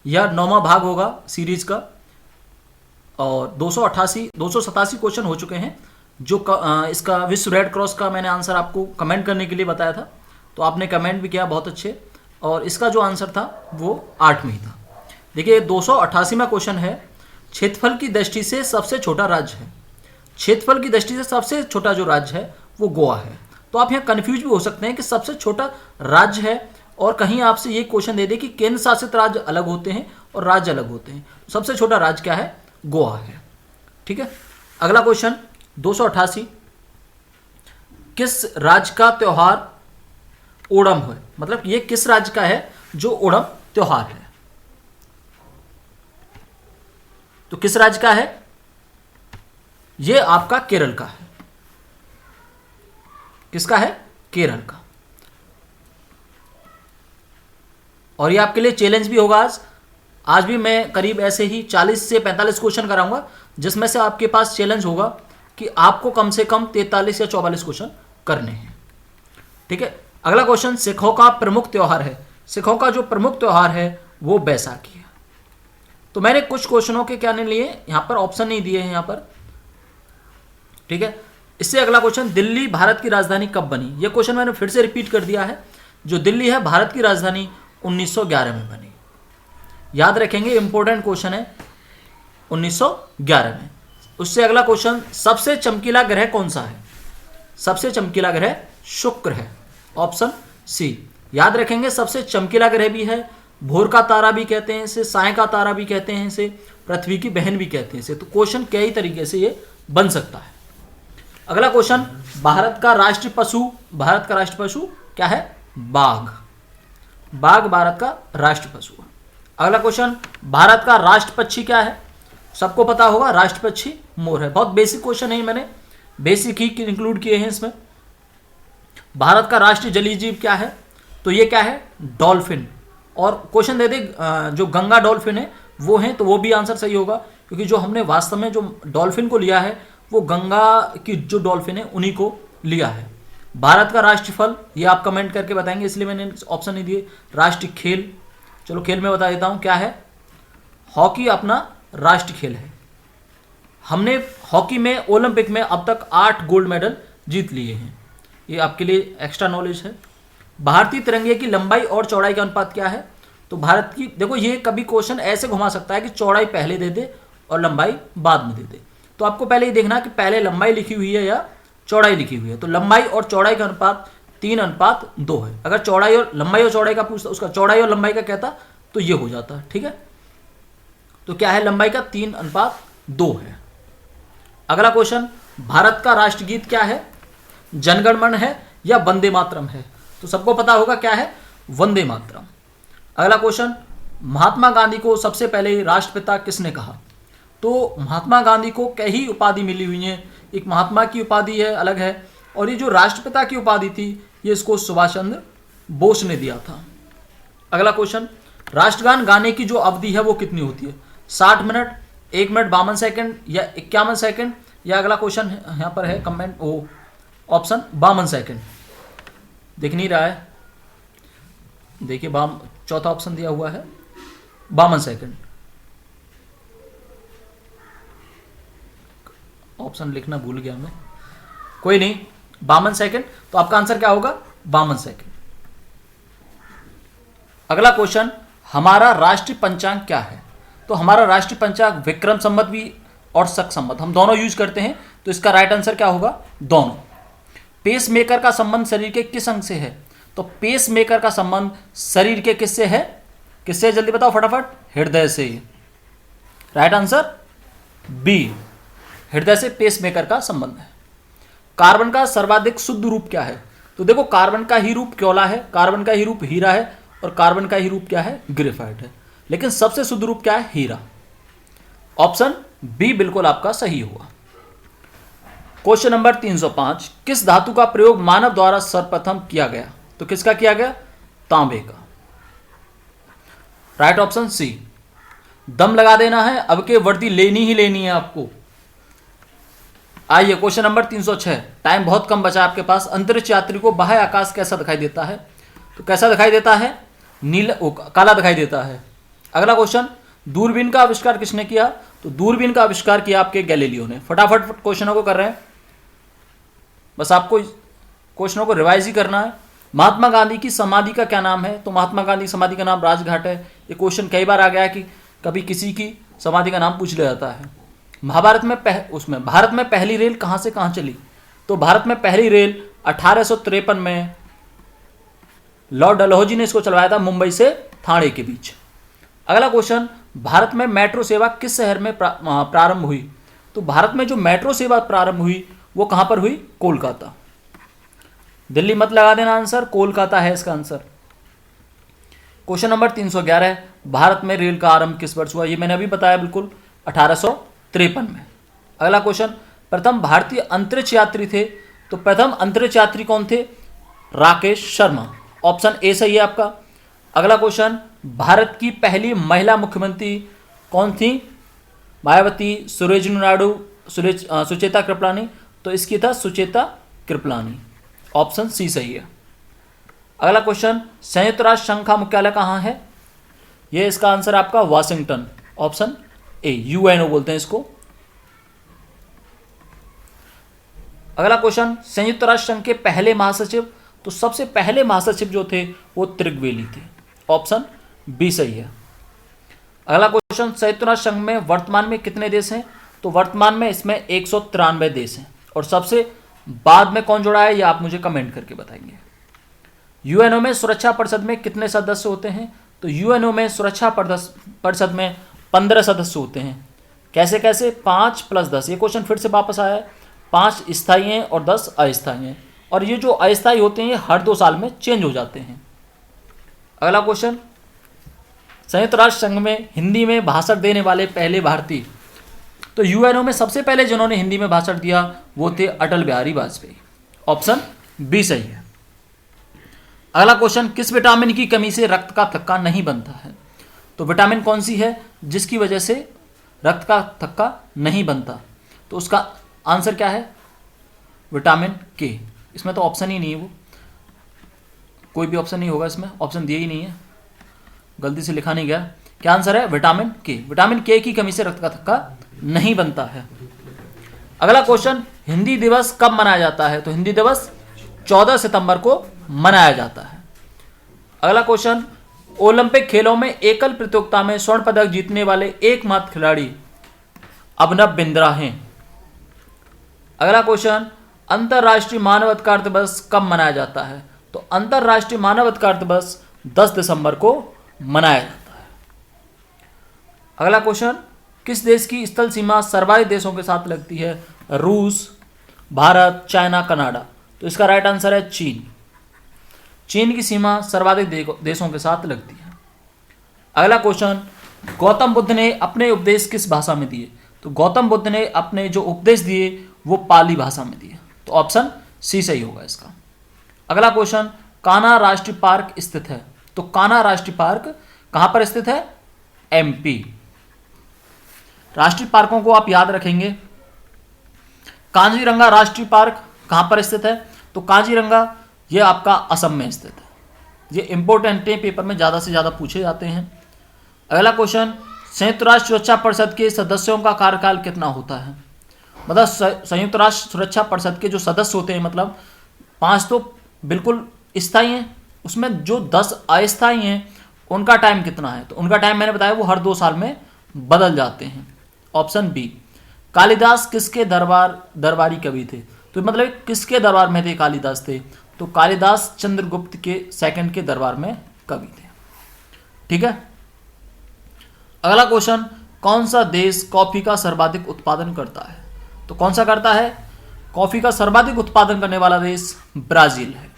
यह 9वां भाग होगा सीरीज का, और 287 क्वेश्चन हो चुके हैं। जो इसका विश्व रेड क्रॉस का मैंने आंसर आपको कमेंट करने के लिए बताया था, तो आपने कमेंट भी किया बहुत अच्छे, और इसका जो आंसर था वो 8 में ही था। देखिए 288वां क्वेश्चन है, क्षेत्रफल की दृष्टि से सबसे छोटा राज्य है। क्षेत्रफल की दृष्टि से सबसे छोटा जो राज्य है वो गोवा है। तो आप यहाँ कन्फ्यूज भी हो सकते हैं कि सबसे छोटा राज्य है, और कहीं आपसे ये क्वेश्चन दे दे कि केंद्र शासित राज्य अलग होते हैं और राज्य अलग होते हैं। सबसे छोटा राज्य क्या है? गोवा है। ठीक है, अगला क्वेश्चन 288, किस राज्य का त्योहार ओणम है? मतलब ये किस राज्य का है जो ओणम त्योहार है? तो किस राज्य का है? ये आपका केरल का है। किसका है? केरल का। और ये आपके लिए चैलेंज भी होगा। आज भी मैं करीब ऐसे ही 40 से 45 क्वेश्चन कराऊंगा, जिसमें से आपके पास चैलेंज होगा कि आपको कम से कम 43 या 44 क्वेश्चन करने हैं। ठीक है, अगला क्वेश्चन, सिखों का प्रमुख त्योहार है। सिखों का जो प्रमुख त्योहार है वो बैसाखी है। तो मैंने कुछ क्वेश्चनों के क्या नहीं लिए, यहां पर ऑप्शन नहीं दिए हैं यहां पर। ठीक है, इससे अगला क्वेश्चन, दिल्ली भारत की राजधानी कब बनी? ये क्वेश्चन मैंने फिर से रिपीट कर दिया है। जो दिल्ली है भारत की राजधानी 1911 में बनी। याद रखेंगे, इंपॉर्टेंट क्वेश्चन है, 1911 में। उससे अगला क्वेश्चन, सबसे चमकीला ग्रह कौन सा है? सबसे चमकीला ग्रह शुक्र है, ऑप्शन सी। याद रखेंगे, सबसे चमकीला ग्रह भी है, भोर का तारा भी कहते हैं इसे, साय का तारा भी कहते हैं इसे, पृथ्वी की बहन भी कहते हैं इसे। तो क्वेश्चन कई तरीके से ये बन सकता है। अगला क्वेश्चन, भारत का राष्ट्रीय पशु, भारत का राष्ट्रीय पशु क्या है? बाघ। बाघ भारत का राष्ट्रीय पशु है। अगला क्वेश्चन, भारत का राष्ट्र पक्षी क्या है? सबको पता होगा, राष्ट्र पक्षी मोर है। बहुत बेसिक क्वेश्चन है, मैंने बेसिक ही इंक्लूड किए हैं इसमें। भारत का राष्ट्रीय जलीय जीव क्या है? तो ये क्या है? डॉल्फिन। और क्वेश्चन दे दे जो गंगा डॉल्फिन है वो है, तो वो भी आंसर सही होगा, क्योंकि जो हमने वास्तव में जो डॉल्फिन को लिया है वो गंगा की जो डॉल्फिन है उन्हीं को लिया है। भारत का राष्ट्रीय फल, ये आप कमेंट करके बताएंगे, इसलिए मैंने ऑप्शन नहीं दिए। राष्ट्रीय खेल, चलो खेल में बता देता हूं, क्या है? हॉकी अपना राष्ट्रीय खेल है। हमने हॉकी में ओलंपिक में अब तक 8 गोल्ड मेडल जीत लिए हैं। ये आपके लिए एक्स्ट्रा नॉलेज है। भारतीय तिरंगे की लंबाई और चौड़ाई का अनुपात क्या है? तो भारत की, देखो ये कभी क्वेश्चन ऐसे घुमा सकता है कि चौड़ाई पहले दे दे और लंबाई बाद में दे दे। तो आपको पहले ही देखना कि पहले लंबाई लिखी हुई है या चौड़ाई लिखी हुई है। तो लंबाई और चौड़ाई का अनुपात 3:2 है। अगर चौड़ाई और लंबाई और चौड़ाई का पूछता, उसका चौड़ाई और लंबाई का कहता तो ये हो जाता। ठीक है, तो क्या है? लंबाई का 3:2 है। अगला क्वेश्चन, भारत का राष्ट्रगीत क्या है? जनगण मन है या वंदे मातरम है? तो सबको पता होगा क्या है? वंदे मातरम। अगला क्वेश्चन, महात्मा गांधी को सबसे पहले राष्ट्रपिता किसने कहा? तो महात्मा गांधी को कई उपाधि मिली हुई है। एक महात्मा की उपाधि है, अलग है, और ये जो राष्ट्रपिता की उपाधि थी ये इसको सुभाष चंद्र बोस ने दिया था। अगला क्वेश्चन, राष्ट्रगान गाने की जो अवधि है वो कितनी होती है? 60 मिनट, 1 मिनट 52 सेकंड या 51 सेकंड, या अगला क्वेश्चन यहाँ पर है कमेंट वो ऑप्शन 52 सेकंड। दिख नहीं रहा है, देखिए चौथा ऑप्शन दिया हुआ है 52 सेकंड। ऑप्शन लिखना भूल गया मैं, कोई नहीं, 52 सेकंड। तो आपका आंसर क्या होगा? 52 सेकंड। अगला क्वेश्चन, हमारा राष्ट्रीय पंचांग क्या है? तो हमारा राष्ट्रीय पंचांग विक्रम संवत भी और शक संवत, हम दोनों यूज करते हैं। तो इसका राइट आंसर क्या होगा? दोनों। पेस मेकर का संबंध शरीर के किस अंग से है? तो पेस मेकर का संबंध शरीर के किससे है? किससे? जल्दी बताओ फटाफट। हृदय से। राइट आंसर बी, हृदय से पेस मेकर का संबंध है। कार्बन का सर्वाधिक शुद्ध रूप क्या है? तो देखो, कार्बन का ही रूप क्योला है, कार्बन का ही रूप हीरा है, और कार्बन का ही रूप क्या है? ग्रेफाइट है। लेकिन सबसे शुद्ध रूप क्या है? हीरा। ऑप्शन बी बिल्कुल आपका सही हुआ। क्वेश्चन नंबर 305, किस धातु का प्रयोग मानव द्वारा सर्वप्रथम किया गया? तो किसका किया गया? तांबे का। Right option C. दम लगा देना है, अब के वर्दी लेनी ही लेनी है आपको। आइए क्वेश्चन नंबर 306, टाइम बहुत कम बचा आपके पास। अंतरिक्ष यात्री को बाह्य आकाश कैसा दिखाई देता है? तो कैसा दिखाई देता है? नीला, काला दिखाई देता है। अगला क्वेश्चन, दूरबीन का आविष्कार किसने किया? तो दूरबीन का आविष्कार किया आपके गैलीलियो ने। फटाफट क्वेश्चनों को कर रहे हैं, बस आपको क्वेश्चनों को रिवाइज ही करना है। महात्मा गांधी की समाधि का क्या नाम है? तो महात्मा गांधी की समाधि का नाम राजघाट है। ये क्वेश्चन कई बार आ गया है कि कभी किसी की समाधि का नाम पूछ लिया जाता है। महाभारत में उसमें भारत में पहली रेल कहां से कहां चली? तो भारत में पहली रेल 1853 में लॉर्ड डलहौजी ने इसको चलवाया था, मुंबई से ठाणे के बीच। अगला क्वेश्चन, भारत में मेट्रो सेवा किस शहर में प्रारंभ हुई? तो भारत में जो मेट्रो सेवा प्रारंभ हुई वो कहां पर हुई? कोलकाता। दिल्ली मत लगा देना आंसर, कोलकाता है इसका आंसर। क्वेश्चन नंबर 311, भारत में रेल का आरंभ किस वर्ष हुआ? ये मैंने अभी बताया बिल्कुल, 1853 में। अगला क्वेश्चन, प्रथम भारतीय अंतरिक्ष यात्री थे? तो प्रथम अंतरिक्ष यात्री कौन थे? राकेश शर्मा। ऑप्शन ए सही है आपका। अगला क्वेश्चन, भारत की पहली महिला मुख्यमंत्री कौन थी? मायावती, सरोजिनी नायडू, सुचेता कृपलानी। तो इसकी था सुचेता कृपलानी। ऑप्शन सी सही है। अगला क्वेश्चन, संयुक्त राष्ट्र संघ का मुख्यालय कहाँ है? ये इसका आंसर आपका वाशिंगटन। ऑप्शन ए, यूएनओ बोलते हैं इसको। अगला क्वेश्चन, संयुक्त राष्ट्र संघ के पहले महासचिव? तो सबसे पहले महासचिव जो थे वो त्रिगवेली थे। ऑप्शन बी सही है। अगला क्वेश्चन, संयुक्त राष्ट्र संघ में वर्तमान में कितने देश हैं? तो वर्तमान में इसमें 193 देश हैं। और सबसे बाद में कौन जुड़ा है ये आप मुझे कमेंट करके बताएंगे। यूएनओ में सुरक्षा परिषद में कितने सदस्य होते हैं? तो यूएनओ में सुरक्षा परिषद में 15 सदस्य होते हैं। कैसे कैसे? 5 + 10। ये क्वेश्चन फिर से वापस आया है। 5 स्थायी हैं और 10 अस्थायी हैं। और ये जो अस्थायी होते हैं ये हर 2 साल में चेंज हो जाते हैं। अगला क्वेश्चन, संयुक्त राष्ट्र संघ में हिंदी में भाषण देने वाले पहले भारतीय? तो यूएनओ में सबसे पहले जिन्होंने हिंदी में भाषण दिया वो थे अटल बिहारी वाजपेयी। ऑप्शन बी सही है। अगला क्वेश्चन, किस विटामिन की कमी से रक्त का थक्का नहीं बनता है? तो विटामिन कौन सी है जिसकी वजह से रक्त का थक्का नहीं बनता? तो उसका आंसर क्या है? विटामिन के। इसमें तो ऑप्शन ही नहीं है, वो कोई भी ऑप्शन नहीं होगा इसमें, ऑप्शन दिया ही नहीं है, गलती से लिखा नहीं गया। क्या आंसर है? विटामिन के। विटामिन के की कमी से रक्त का थक्का नहीं बनता है। अगला क्वेश्चन, हिंदी दिवस कब मनाया जाता है? तो हिंदी दिवस 14 सितंबर को मनाया जाता है। अगला क्वेश्चन, ओलंपिक खेलों में एकल प्रतियोगिता में स्वर्ण पदक जीतने वाले एकमात्र खिलाड़ी अभिनव बिंद्रा हैं। अगला क्वेश्चन, अंतरराष्ट्रीय मानव अधिकार दिवस कब मनाया जाता है? तो अंतरराष्ट्रीय मानव अधिकार दिवस 10 दिसंबर को मनाया जाता है। अगला क्वेश्चन, किस देश की स्थल सीमा सर्वाधिक देशों के साथ लगती है? रूस, भारत, चाइना, कनाडा। तो इसका राइट आंसर है चीन। चीन की सीमा सर्वाधिक देशों के साथ लगती है। अगला क्वेश्चन, गौतम बुद्ध ने अपने उपदेश किस भाषा में दिए? तो गौतम बुद्ध ने अपने जो उपदेश दिए वो पाली भाषा में दिए। तो ऑप्शन सी सही होगा इसका। अगला क्वेश्चन, कान्हा राष्ट्रीय पार्क स्थित है? तो कान्हा राष्ट्रीय पार्क कहां पर स्थित है? एमपी। राष्ट्रीय पार्कों को आप याद रखेंगे। कांजीरंगा राष्ट्रीय पार्क कहां पर स्थित है? तो कांजीरंगा ये आपका असम में स्थित है। ये इंपॉर्टेंट है, पेपर में ज़्यादा से ज़्यादा पूछे जाते हैं। अगला क्वेश्चन, संयुक्त राष्ट्र सुरक्षा परिषद के सदस्यों का कार्यकाल कितना होता है? मतलब संयुक्त राष्ट्र सुरक्षा परिषद के जो सदस्य होते हैं, मतलब 5 तो बिल्कुल स्थायी हैं, उसमें जो 10 अस्थायी हैं उनका टाइम कितना है? तो उनका टाइम मैंने बताया वो हर 2 साल में बदल जाते हैं। Option B. कालिदास किसके दरबारी कवि थे? तो मतलब किसके दरबार में थे कालिदास थे? तो कालिदास चंद्रगुप्त के सेकंड के दरबार में कवि थे। ठीक है। अगला क्वेश्चन, कौन सा देश कॉफी का सर्वाधिक उत्पादन करता है? तो कौन सा करता है? कॉफी का सर्वाधिक उत्पादन करने वाला देश ब्राजील है।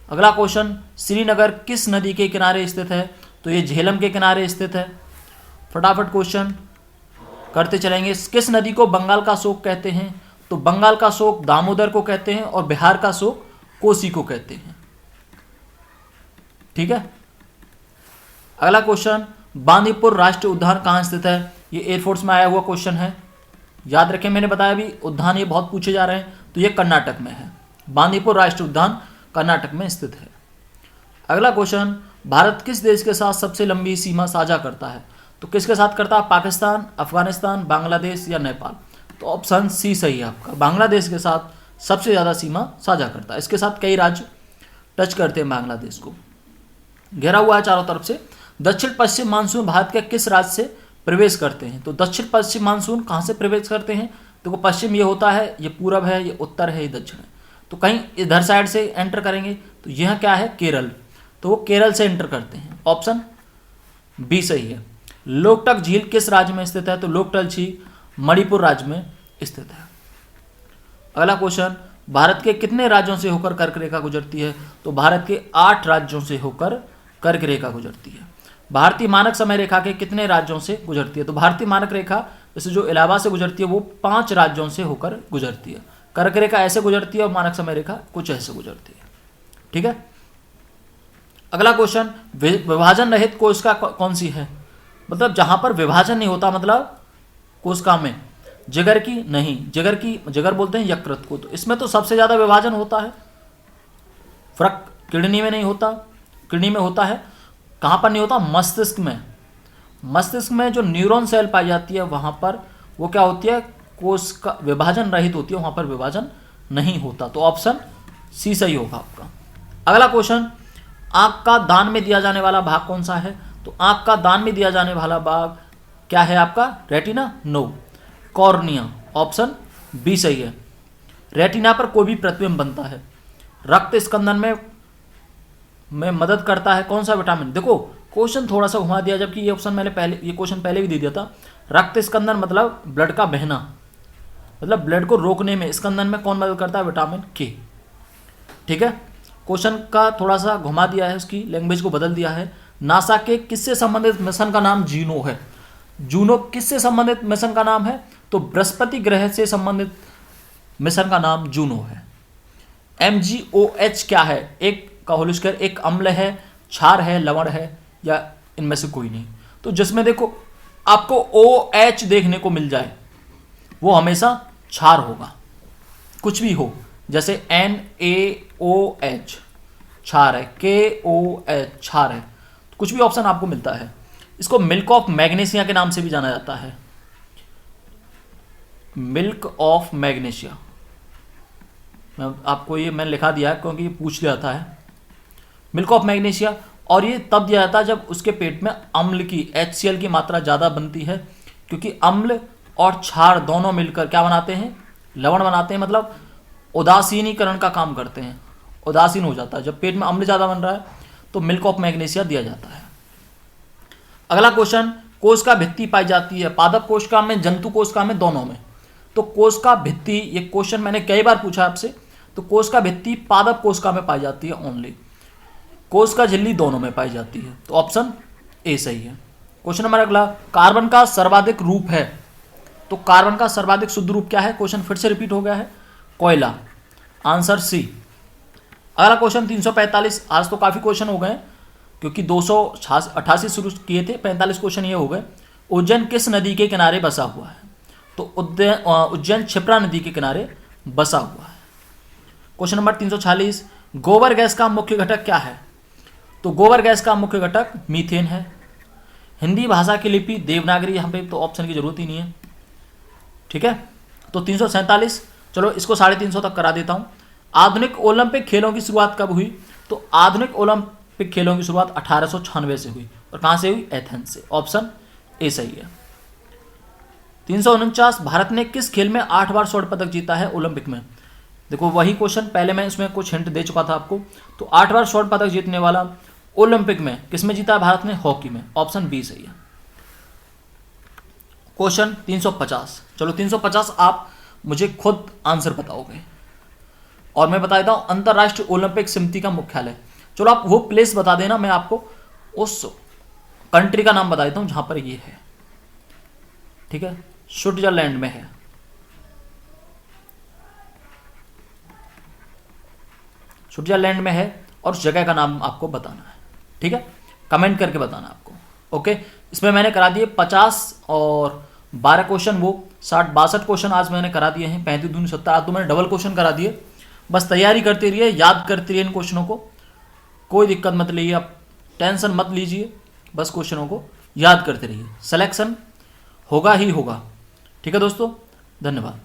अगला क्वेश्चन, श्रीनगर किस नदी के किनारे स्थित है? तो ये झेलम के किनारे स्थित है। फटाफट क्वेश्चन करते चलेंगे। किस नदी को बंगाल का शोक कहते हैं? तो बंगाल का शोक दामोदर को कहते हैं और बिहार का शोक कोसी को कहते हैं। ठीक है। अगला क्वेश्चन, बांदीपुर राष्ट्रीय उद्यान कहाँ स्थित है? ये एयरफोर्स में आया हुआ क्वेश्चन है, याद रखें, मैंने बताया भी उद्यान ये बहुत पूछे जा रहे हैं। तो ये कर्नाटक में है। बांदीपुर राष्ट्रीय उद्यान कर्नाटक में स्थित है। अगला क्वेश्चन, भारत किस देश के साथ सबसे लंबी सीमा साझा करता है? तो किसके साथ करता है? पाकिस्तान, अफगानिस्तान, बांग्लादेश या नेपाल? तो ऑप्शन सी सही है आपका, बांग्लादेश के साथ सबसे ज़्यादा सीमा साझा करता है। इसके साथ कई राज्य टच करते हैं बांग्लादेश को, घेरा हुआ है चारों तरफ से। दक्षिण पश्चिम मानसून भारत के किस राज्य से प्रवेश करते हैं? तो दक्षिण पश्चिम मानसून कहाँ से प्रवेश करते हैं? देखो पश्चिम ये होता है, ये पूरब है, ये उत्तर है, ये दक्षिण है, तो कहीं इधर साइड से एंटर करेंगे। तो यह क्या है? केरल, तो वो केरल से एंटर करते हैं। ऑप्शन बी सही है। लोकटक झील किस राज्य में स्थित है? तो लोकटक झील मणिपुर राज्य में स्थित है। अगला क्वेश्चन, भारत के कितने राज्यों से होकर कर्क रेखा गुजरती है? तो भारत के 8 राज्यों से होकर कर्क रेखा गुजरती है। भारतीय मानक समय रेखा के कितने राज्यों से गुजरती है? तो भारतीय मानक रेखा जैसे जो इलाहाबाद से गुजरती है वो 5 राज्यों से होकर गुजरती है। कर्क रेखा ऐसे गुजरती है और मानक समय रेखा कुछ ऐसे गुजरती है। ठीक है। अगला क्वेश्चन, विभाजन रहित कोशिका कौन सी है? मतलब जहां पर विभाजन नहीं होता, मतलब कोशिका में। जिगर की नहीं, जिगर बोलते हैं यकृत को, तो इसमें तो सबसे ज्यादा विभाजन होता है। फर्क किडनी में नहीं होता, किडनी में होता है। कहां पर नहीं होता? मस्तिष्क में। मस्तिष्क में जो न्यूरॉन सेल पाई जाती है वहां पर वो क्या होती है? कोशिका विभाजन रहित होती है, वहां पर विभाजन नहीं होता। तो ऑप्शन सी सही होगा आपका। अगला क्वेश्चन, आंख का दान में दिया जाने वाला भाग कौन सा है? तो आंख का दान में दिया जाने वाला भाग क्या है आपका? Retina? No, cornea. Option B सही है। रेटिना पर कोई भी प्रतिबिंब बनता है। रक्त स्कंदन में मदद करता है कौन सा विटामिन? देखो क्वेश्चन थोड़ा सा घुमा दिया, जबकि ये क्वेश्चन पहले भी दे दिया था। रक्त स्कंदन मतलब ब्लड का बहना, मतलब ब्लड को रोकने में स्कंदन में कौन मदद करता है? विटामिन के। ठीक है, क्वेश्चन का थोड़ा सा घुमा दिया है, उसकी लैंग्वेज को बदल दिया है। नासा के किससे संबंधित मिशन का नाम जूनो है? जूनो किससे संबंधित मिशन का नाम है? तो बृहस्पति ग्रह से संबंधित मिशन का नाम जूनो है। MgOH क्या है? एक का होल स्क्वायर, एक अम्ल है, क्षार है, लवण है, या इनमें से कोई नहीं? तो जिसमें देखो आपको OH देखने को मिल जाए वो हमेशा क्षार होगा, कुछ भी हो, जैसे NaOH क्षार है, KOH क्षार है, कुछ भी ऑप्शन आपको मिलता है। इसको मिल्क ऑफ मैग्नीशिया के नाम से भी जाना जाता है। मिल्क ऑफ मैग्नीशिया, मैं आपको ये मैंने लिखा दिया है क्योंकि ये पूछ लिया जाता है। मिल्क ऑफ मैग्नीशिया, और ये तब दिया जाता है जब उसके पेट में अम्ल की HCl की मात्रा ज़्यादा बनती है, क्योंकि अम्ल और क्षार दोनों मिलकर क्या बनाते हैं? लवण बनाते हैं, मतलब उदासीनीकरण का काम करते हैं, उदासीन हो जाता है। जब पेट में अम्ल ज़्यादा बन रहा है तो मिल्क ऑफ मैग्नीशिया दिया जाता है। अगला क्वेश्चन, कोशिका भित्ति पाई जाती है पादप कोशिका में, जंतु कोशिका में, दोनों में? तो कोशिका भित्ति, ये क्वेश्चन मैंने कई बार पूछा आपसे, तो कोशिका भित्ति पादप कोशिका में पाई जाती है ओनली, कोशिका झिल्ली दोनों में पाई जाती है। तो ऑप्शन ए सही है। क्वेश्चन नंबर अगला, कार्बन का सर्वाधिक रूप है, तो कार्बन का सर्वाधिक शुद्ध रूप क्या है? क्वेश्चन फिर से रिपीट हो गया है, कोयला। Answer C. अगला क्वेश्चन 345, आज तो काफी क्वेश्चन हो गए क्योंकि 288 शुरू किए थे, 45 क्वेश्चन ये हो गए। उज्जैन किस नदी के किनारे बसा हुआ है? तो उज्जैन क्षिप्रा नदी के किनारे बसा हुआ है। क्वेश्चन नंबर 346, गोबर गैस का मुख्य घटक क्या है? तो गोबर गैस का मुख्य घटक मीथेन है। हिंदी भाषा की लिपि देवनागरी, यहाँ पे तो ऑप्शन की जरूरत ही नहीं है। ठीक है, तो 347, चलो इसको 350 तक करा देता हूँ। आधुनिक ओलंपिक खेलों की शुरुआत कब हुई? तो आधुनिक ओलंपिक खेलों की शुरुआत 1896 से हुई, और कहाँ से हुई? एथेंस से। ऑप्शन ए सही है। 349, भारत ने किस खेल में 8 बार स्वर्ण पदक जीता है ओलंपिक में? देखो वही क्वेश्चन, पहले मैं इसमें कुछ हिंट दे चुका था आपको। तो 8 बार स्वर्ण पदक जीतने वाला ओलंपिक में किस में जीता है भारत ने? हॉकी में। ऑप्शन बी सही है। क्वेश्चन 350, चलो 350 आप मुझे खुद आंसर बताओगे और मैं बता देता हूं अंतरराष्ट्रीय ओलंपिक समिति का मुख्यालय। चलो आप वो प्लेस बता देना, मैं आपको उस कंट्री का नाम बता देता हूं जहां पर ये है। ठीक है, स्विट्जरलैंड में है। स्विट्जरलैंड में है और उस जगह का नाम आपको बताना है। ठीक है, कमेंट करके बताना आपको। ओके, इसमें मैंने करा दिए 50 और 12 क्वेश्चन, वो 62 क्वेश्चन आज मैंने करा दिए हैं। 35 दूनी 70, आज तो मैंने डबल क्वेश्चन करा दिए। बस तैयारी करते रहिए, याद करते रहिए इन क्वेश्चनों को, कोई दिक्कत मत लीजिए। आप टेंशन मत लीजिए, बस क्वेश्चनों को याद करते रहिए, सिलेक्शन होगा ही होगा। ठीक है दोस्तों, धन्यवाद।